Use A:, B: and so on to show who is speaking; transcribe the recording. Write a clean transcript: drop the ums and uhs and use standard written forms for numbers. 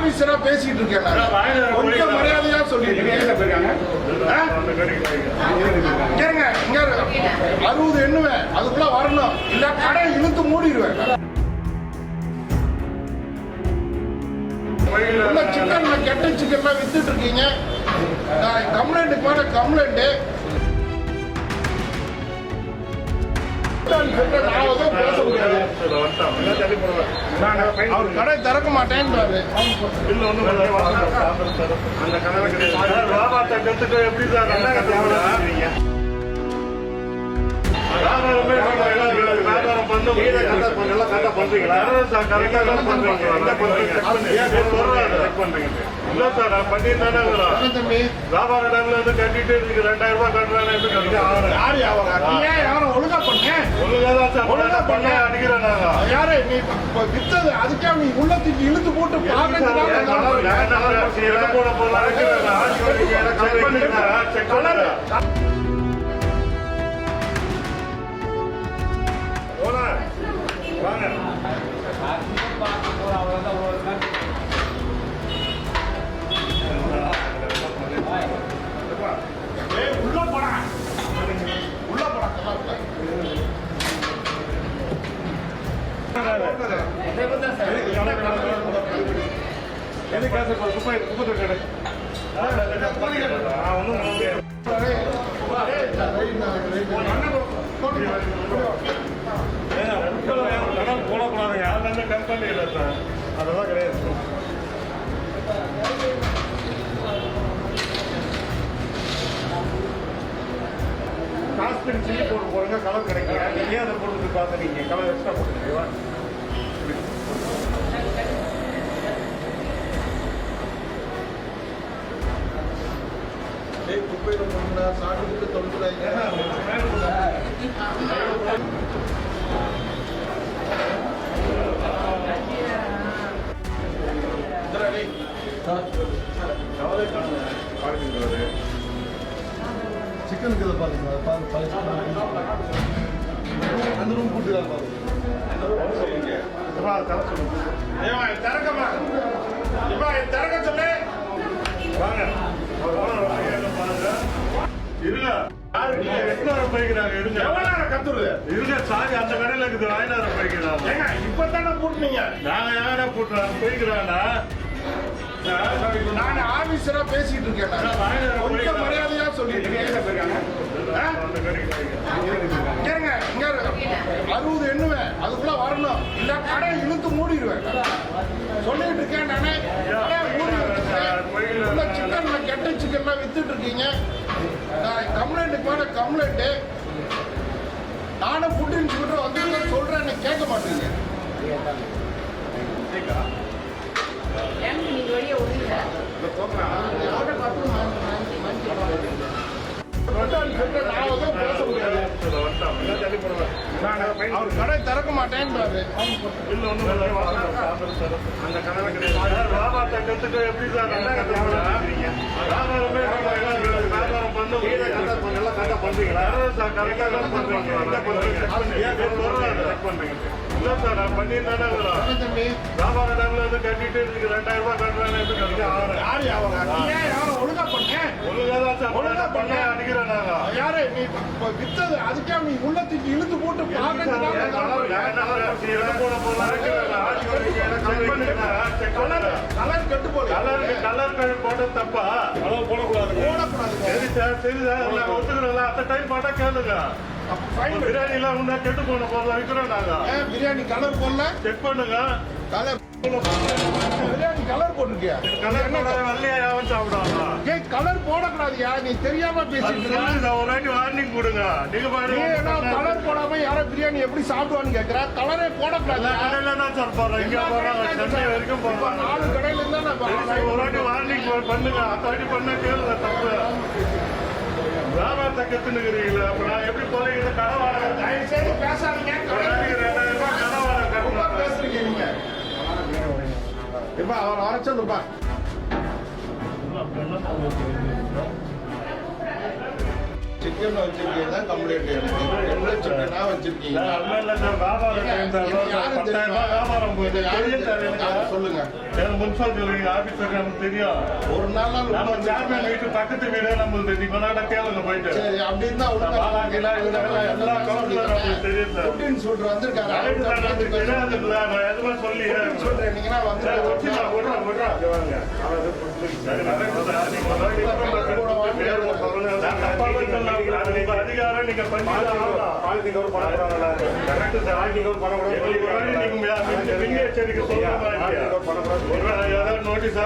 A: ஆபீசரா பேசிட்டு இருக்கேன். கொஞ்சம் மரியாதையா சொல்லிட்டு 60 எண்ணுவேன், அதுக்குள்ள வரணும், இல்ல கடை இழுத்து மூடிடுவேன். சிக்கன்ல கெட்ட சிக்கன்ல வித்துட்டு இருக்கீங்க. கம்ப்ளைண்ட் மேல கம்ப்ளைண்ட். அவர் கடை திறக்க மாட்டேன்றாரு. எப்படி சார் வியாபாரம் பண்ண பண்றீங்களா? இல்ல சார் பண்ணிருந்தானே வியாபார டைம்ல வந்து கட்டிட்டு இருக்கு 2000 ரூபாய் கட்டுறாங்க. ஒழுங்கா பண்ண ஒழுங்காதான் சார் ஒழுங்கா பண்ண அடிக்கிறேன். நாங்க யாரு நீ வித்தது அதுக்கே நீ உள்ளத்துக்கு இழுத்து போட்டு போடக்கூடாது. யாருமே கம்பெனி இல்லை சார், அதெல்லாம் கிடையாது. காஸ்டிங் சில்லி போட்டு போடுங்க, கலர் கிடைக்கல. நீங்க அதை போட்டு பார்த்து நீங்க கலர் எக்ஸ்ட்ரா போட்டுருக்கீங்களா? குப்பையில போடுங்க, சாப்பிட்டு தொடுத்துறாங்க. சிக்கனுக்கு இதை பாருங்க, அந்த ரூம் கூட்டுதான் திறக்க சொல்லு. வாங்க இருங்க. சாரி அந்த கடையில இருக்குது. 1000 போய்க்கிறாங்க. இப்பதானே கூட்டினீங்க. நாங்க யாரா கூட்டுறோம் போய்க்கிறாண்டா. நான் ஆபீசரா பேசிட்டு இருக்கேன். கொஞ்சம் மரியாதையா சொல்லிட்டு 60 எண்ணுவேன், அதுக்குள்ள வரணும், இல்ல கடை இழுத்து மூடிடுவேன். சொல்லிட்டு இருக்கேன். நானே சிக்கன்ல கெட்ட சிக்கன்ல வித்துட்டு இருக்கீங்க. கம்ப்ளைண்ட் மேல கம்ப்ளைண்ட். நானும் ஃபுட் இன்ஸ்பெக்டர் வந்து சொல்றேன், கேட்க மாட்டீங்க. அவர் கடை திறக்க மாட்டேன்றாரு. எப்படி சார் வியாபாரம் பண்ண பண்றீங்களா? இல்ல சார் பண்ணிருந்தானே வியாபார டைம்ல வந்து கட்டிட்டு இருக்கு 2000 ரூபாய் கட்டுறாங்க. ஒழுங்கா பண்ண ஒழுங்காதான் சார் ஒழுங்கா பண்ண அடிக்கிறேன். நாங்க யாரு நீ வித்தது அதுக்கே நீ உள்ளத்துக்கு இழுத்து போட்டு கலர் கட்டு போல கலர் போட்ட தப்பா போடக்கூடாது. சரி சார் சரி சார் ஒத்துக்கிறோம்ல. அந்த டைம் பாட்டா கேளுங்க. பிரியாணி எல்லாம் உண்டா கெட்டு போன போல வைக்கிறோம். நாங்க பிரியாணி கலர் போடல செக் பண்ணுங்க. கலர் பிரியாணி கலர் போட்டிருக்கியா? கலர் வெள்ளையா யாரும் சாப்பிடுவாங்க. கலர் போடக்கூடாதுயா, நீ தெரியாம பேசிட்டு ஒரு வாட்டி வார்னிங் கொடுங்க. நீங்க பாருங்க கலர் போடாம யாரும் பிரியாணி எப்படி சாப்பிடுவான்னு கேட்கிற. கலரே போடக்கூடாது. கடையில தான் சார் போடுறோம், இங்க போடுறாங்க, சென்னை வரைக்கும் போடுறாங்க. 4 கடையில இருந்தா ஒரு வாட்டி வார்னிங் பண்ணுங்க. அந்த வாட்டி பண்ண கேளுங்க. தப்பு வியாபாரத்தை கத்துனுக்கிறீங்களா? அப்ப நான் எப்படி போறீங்க? கடை வாடகை தயவுசெய்து பேசாதீங்க. 2000 ரூபாய் கடை வாடகை பேசுறீங்க நீங்க. இப்ப அவர்
B: சிக்கன் வச்சிருக்கீங்க கம்ப்ளைண்ட் எந்த சிக்கனா வச்சிருக்கீங்க சொல்லுங்க
A: முன்சிபாலிட்டி ஆபீசர் நமக்கு தெரியும்.
B: ஒரு நாள்
A: நம்ம சேர்மேன் வீட்டு பக்கத்து வீடு நம்மளுக்கு தெரியும். கொண்டாட கேளுங்க போயிட்டு.
B: சரி அப்படி இருந்தா
A: எல்லா கவுன்சிலர் நம்மளுக்கு தெரியும் சார்.
B: புட்டின் சொல்லிட்டு வந்திருக்காரு
A: எதுவுமே சொல்லி
B: சொல்றீங்கன்னா வந்து
A: அதிகாரம் நீங்க நோட்டீஸ்